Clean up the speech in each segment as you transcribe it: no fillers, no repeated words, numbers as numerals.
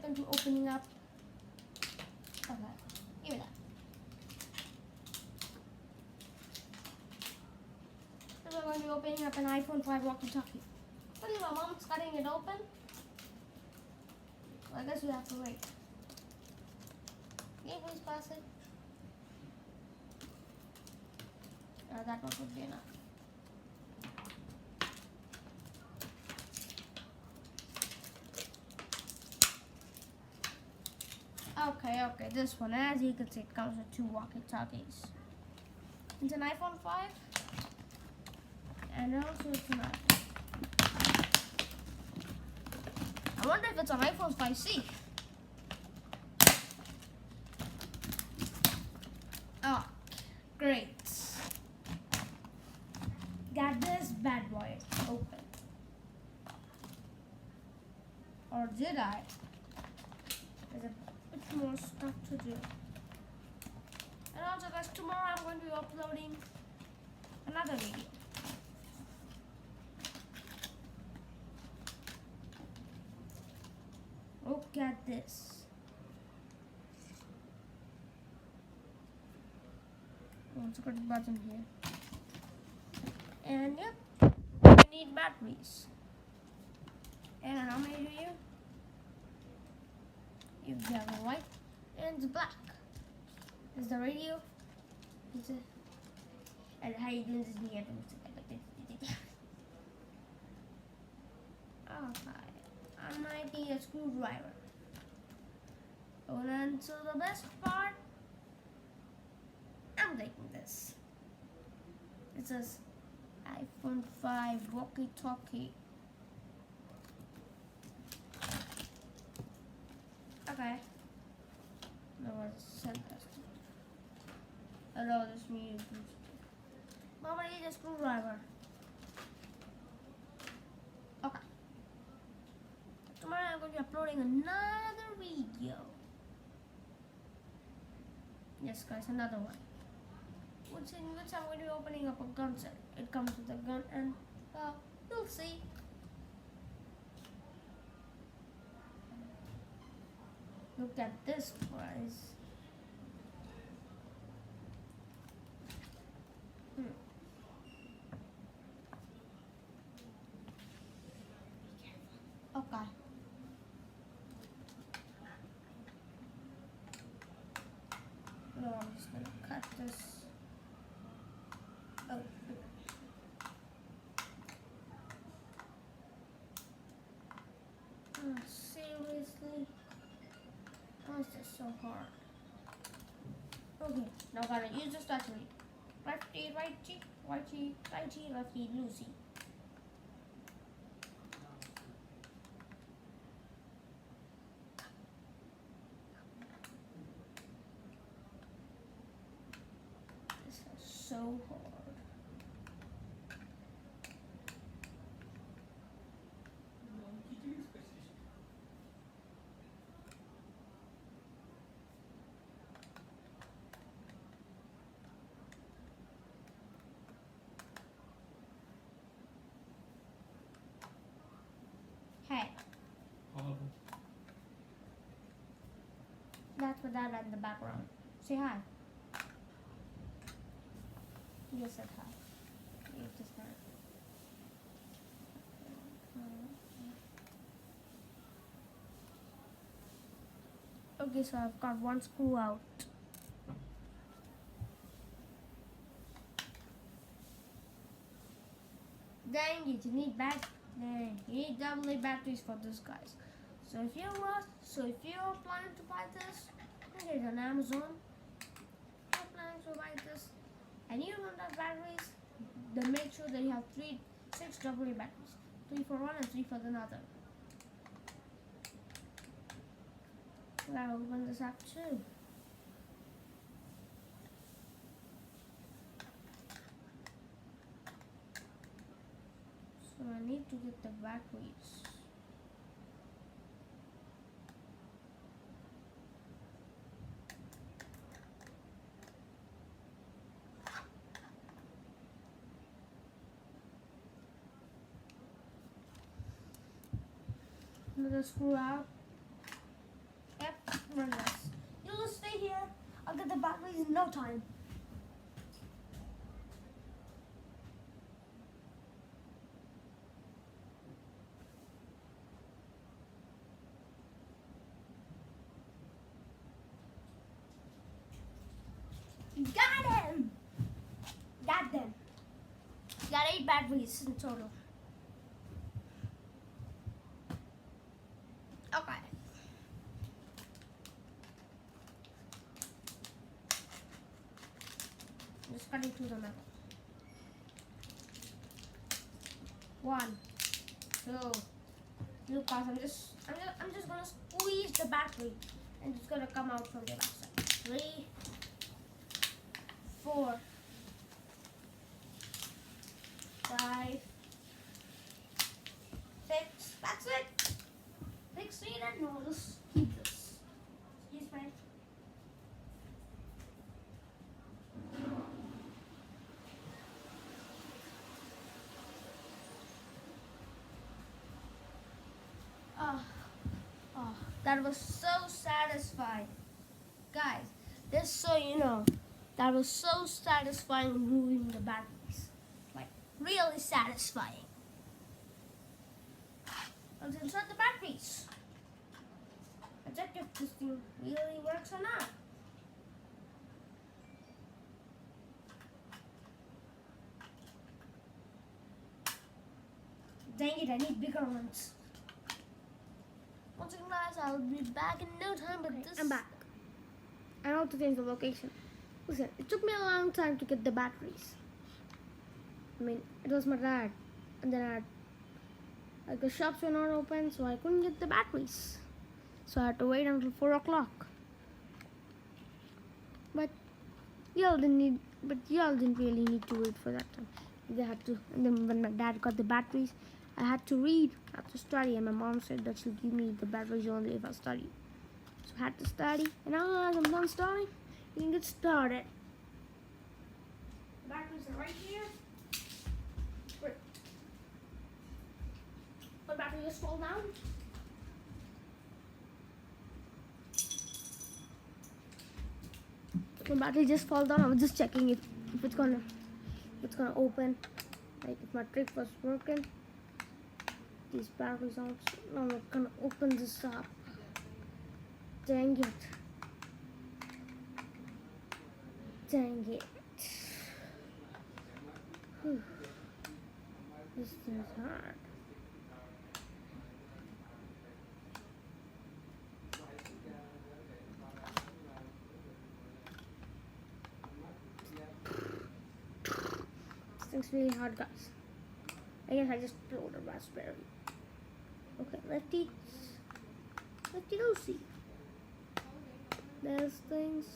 going to be opening up. Okay, give me that. So we're going to be opening up an iPhone 5 walkie-talkie. But my mom's cutting it open. So I guess we have to wait. Okay, please pass it. That one would be enough. Okay, this one, as you can see, it comes with 2 walkie-talkies. It's an iPhone 5, and also it's an iPhone. I wonder if it's an iPhone 5C. Oh, great. Got this bad boy open. Or did I? There's a bit more stuff to do. And also guys, tomorrow I'm going to be uploading another video. Look at this. Oh, it's got a button here. And yep, you need batteries. And how many do you? You have a white and it's black. Is the radio? And how you doing this here? Okay, I might need a screwdriver. Hold on to the best part. I'm taking this. It says iPhone 5 walkie-talkie. Okay. No one sent us. Hello, this means. Mama need a screwdriver. Okay. Tomorrow I'm going to be uploading another video. Yes, guys, another one. In which I'm going to be opening up a gun set. It comes with a gun, and you'll see. Look at this prize. Okay. No, I'm just gonna cut this. Oh. Oh, seriously? Why is this so hard? Okay, now gotta use the start to read. Lefty, righty, righty, righty, lefty, Lucy. This is so hard. Hey. That's what that in the background. Say hi. You said hi. You just heard. Okay, so I've got one screw out. Dang it, you need you need AA batteries for this, guys. So if you're planning to buy this, get it on Amazon. If you're planning to buy this and you don't have batteries, then make sure that you have 6 AA batteries. 3 for one and 3 for another. I gotta open this up too. So I need to get the batteries. Another screw out. run this. You just stay here. I'll get the batteries in no time. Got him! Got them. Got 8 batteries in total. Okay. Just cutting through the metal. 1, 2. Look, guys, I'm just gonna squeeze the battery, and it's gonna come out from the back side. 3, 4, 5, 6. That's it. 16 and no, just keep this. Excuse me. Oh, that was so satisfying. Guys, just so you know, that was so satisfying removing the batteries. Like, really satisfying. Let's insert the batteries. I check if this thing really works or not. Dang it, I need bigger ones. Once again, guys, I'll be back in no time, but Okay, this... I'm back. I know to change the location. Listen, it took me a long time to get the batteries. I mean, it was my dad. And then like the shops were not open, so I couldn't get the batteries. So I had to wait until 4 o'clock. But y'all didn't really need to wait for that time. They had to, and then when my dad got the batteries, I had to read, I had to study, and my mom said that she'll give me the batteries only if I study. So I had to study, and now as I'm done studying, you can get started. The batteries are right here. Wait. The battery just fall down. The battery just fall down. I was just checking if it's gonna open. Like if my trick was broken. These batteries also. Now I'm gonna open this up. Dang it. Dang it. Whew. This thing's hard. This thing's really hard, guys. I guess I just blew the raspberry. Okay, lefty loosey. There's things.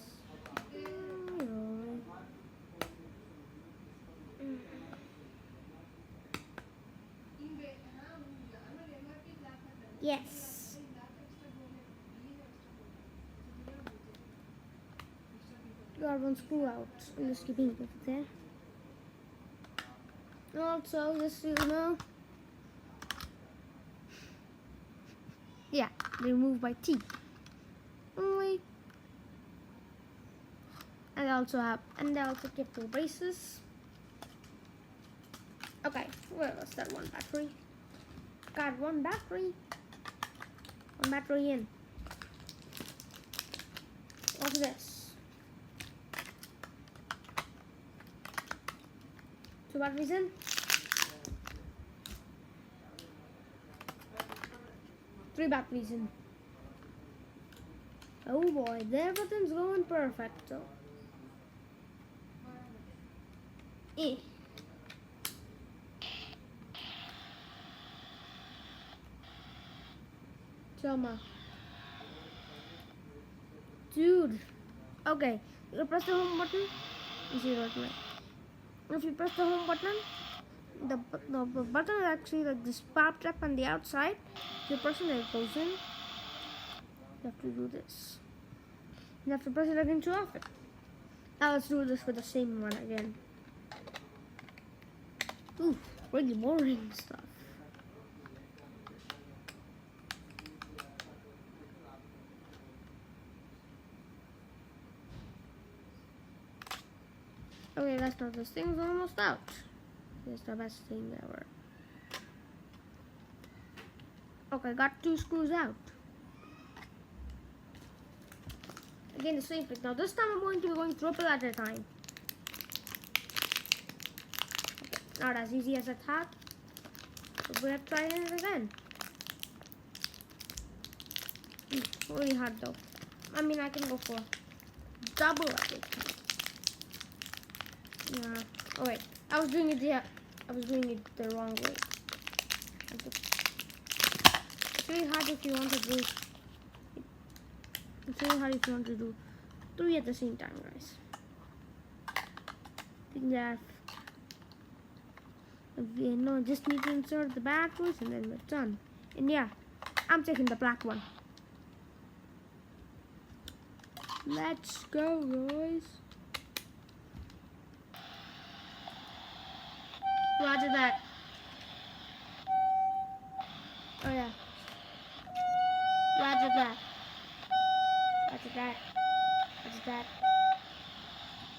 Yes. Got one screw out. I'm just keeping it there. Also, just so you know, yeah, they remove by teeth. Only, and they also keep the braces. Okay, where was that one battery? Got one battery in. What's this? 2 batteries in. Three batteries in. Oh boy, everything's going perfecto. Choma. Dude. Okay, you press the home button. You see right now. If you press the home button, the button is actually like this pop trap on the outside. If you press it, it goes in. You have to do this. You have to press it again to off it. Now let's do this with the same one again. Ooh, really boring stuff. Okay, that's not. This thing's almost out. It's the best thing ever. Okay, got 2 screws out. Again, the same trick. Now this time I'm going to be going triple at a time. Okay, not as easy as I thought. So we have to try it again. Really hard though. I mean, I can go for double at it. Yeah. Oh wait, I was doing it the wrong way. It's really hard if you want to do. It's really hard if you want to do 3 at the same time, guys. I think that just need to insert the batteries and then we're done. And yeah, I'm taking the black one. Let's go, guys. Roger that. Oh yeah. Roger that. Roger that. Roger that.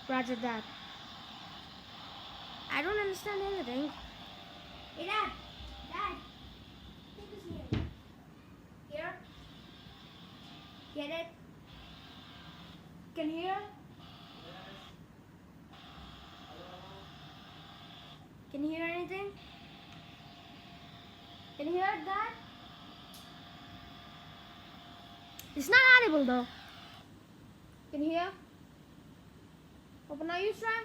Roger that. I don't understand anything. Hey, Dad. Dad. Take this here. Here. Get it? Can you hear? Can you hear anything? Can you hear it, Dad? It's not audible though. Can you hear? Open now, you try.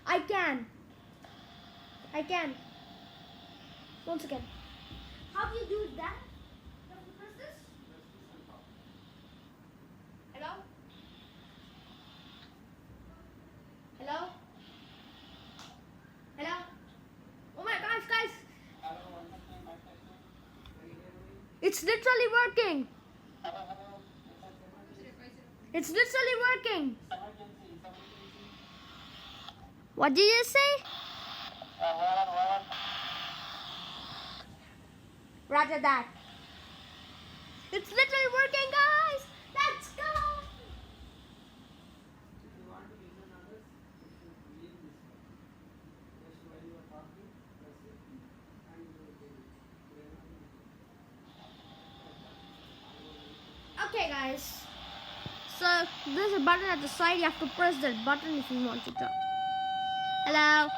I can. Once again. How do you do that? You have to press this? Hello? Hello? Hello? Oh my gosh, guys! It's literally working! It's literally working! What did you say? Roger that. It's literally working, guys! Let's go! Okay, guys. So there's a button at the side. You have to press that button if you want to talk. Hello?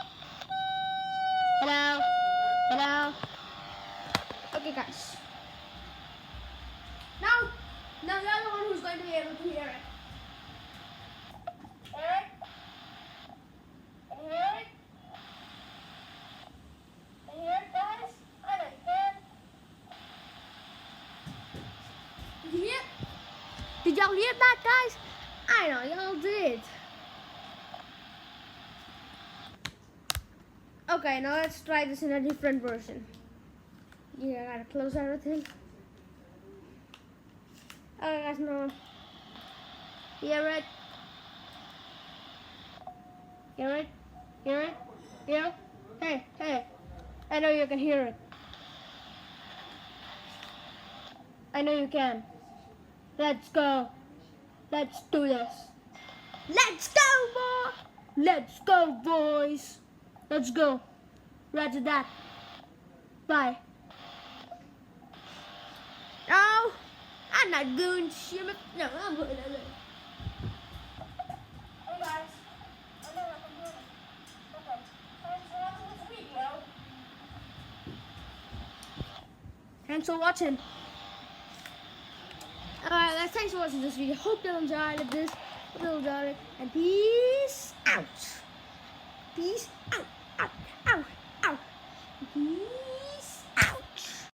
Hello? Hello? Okay, guys. Now you're the one who's going to be able to hear it. Hear it? Can you hear it? Can you hear it, guys? I know you can. Did you hear it? Did y'all hear that, guys? I know y'all did. Okay, now let's try this in a different version. Yeah, I gotta close everything. Okay, guys, no. Hear it? Hear it? Hear it? Hear it? Hey, hey. I know you can hear it. I know you can. Let's go. Let's do this. Let's go, boy. Let's go, boys. Let's go. Roger that. Bye. No, I'm not going to shimmer. No, I'm going to live. Hey, guys. I know what I'm doing. Okay. Thanks for watching this video. Thanks for watching. Alright guys, thanks for watching this video. Hope you enjoyed this. Hope you enjoyed it. And peace out. Peace out. Out. Out. Out. Peace.